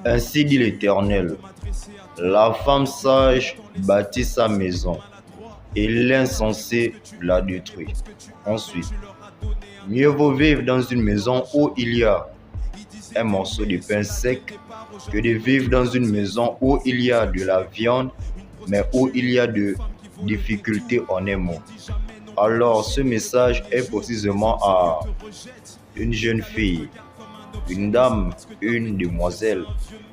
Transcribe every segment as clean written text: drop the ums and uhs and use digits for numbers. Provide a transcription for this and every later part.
Ainsi dit l'Éternel, la femme sage bâtit sa maison, et l'insensé la détruit. Ensuite, mieux vaut vivre dans une maison où il y a un morceau de pain sec que de vivre dans une maison où il y a de la viande, mais où il y a de difficultés en un mot. Alors, ce message est précisément à une jeune fille, une dame, une demoiselle.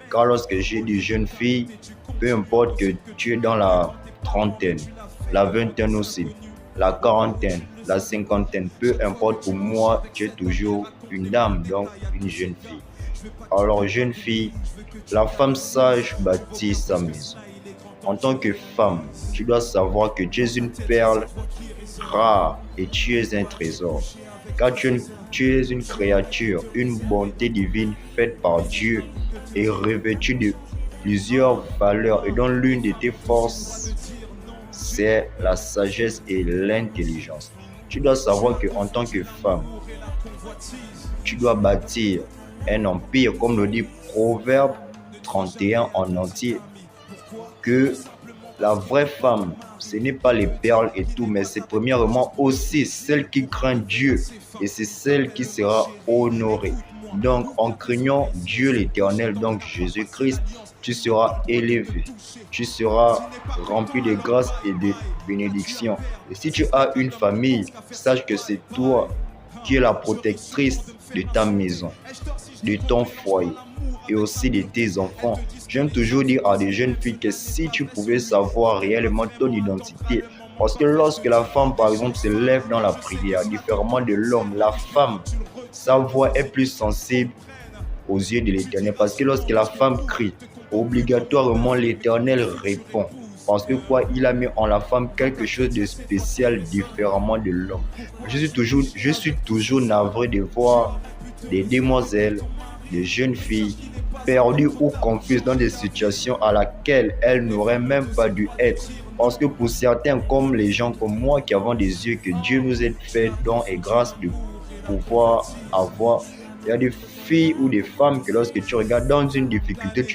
Car lorsque j'ai dit jeune fille, peu importe que tu es dans la trentaine, la vingtaine aussi, la quarantaine, la cinquantaine, peu importe, pour moi, tu es toujours une dame, donc une jeune fille. Alors, jeune fille, la femme sage bâtit sa maison. En tant que femme, tu dois savoir que tu es une perle rare et tu es un trésor. Car tu es une créature, une bonté divine faite par Dieu et revêtue de plusieurs valeurs et dont l'une de tes forces, c'est la sagesse et l'intelligence. Tu dois savoir qu'en tant que femme, tu dois bâtir un empire, comme le dit Proverbe 31 en entier, que la vraie femme, ce n'est pas les perles et tout, mais c'est premièrement aussi celle qui craint Dieu et c'est celle qui sera honorée. Donc, en craignant Dieu l'Éternel, donc Jésus-Christ, tu seras élevé, tu seras rempli de grâce et de bénédictions. Et si tu as une famille, sache que c'est toi qui es la protectrice de ta maison, de ton foyer et aussi de tes enfants. J'aime toujours dire à des jeunes filles que si tu pouvais savoir réellement ton identité, parce que lorsque la femme, par exemple, se lève dans la prière, différemment de l'homme, la femme, sa voix est plus sensible aux yeux de l'Éternel. Parce que lorsque la femme crie, obligatoirement l'Éternel répond. Parce que quoi, il a mis en la femme quelque chose de spécial, différemment de l'homme. Je suis toujours navré de voir des demoiselles, des jeunes filles perdues ou confuses dans des situations à laquelle elles n'auraient même pas dû être. Parce que pour certains, comme les gens comme moi qui avons des yeux que Dieu nous ait fait don et grâce de pouvoir avoir, il y a des filles ou des femmes que lorsque tu regardes dans une difficulté,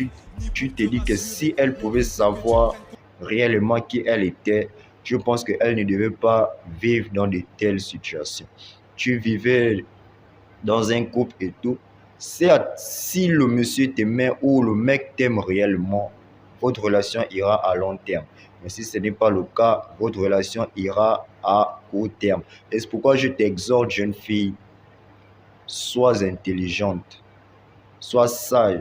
tu te dis que si elles pouvaient savoir réellement qui elles étaient, je pense qu'elles ne devaient pas vivre dans de telles situations. Tu vivais dans un couple et tout. Certes, si le monsieur t'aimait ou le mec t'aime réellement, votre relation ira à long terme. Mais si ce n'est pas le cas, votre relation ira à court terme. Et c'est pourquoi je t'exhorte, jeune fille, sois intelligente, sois sage.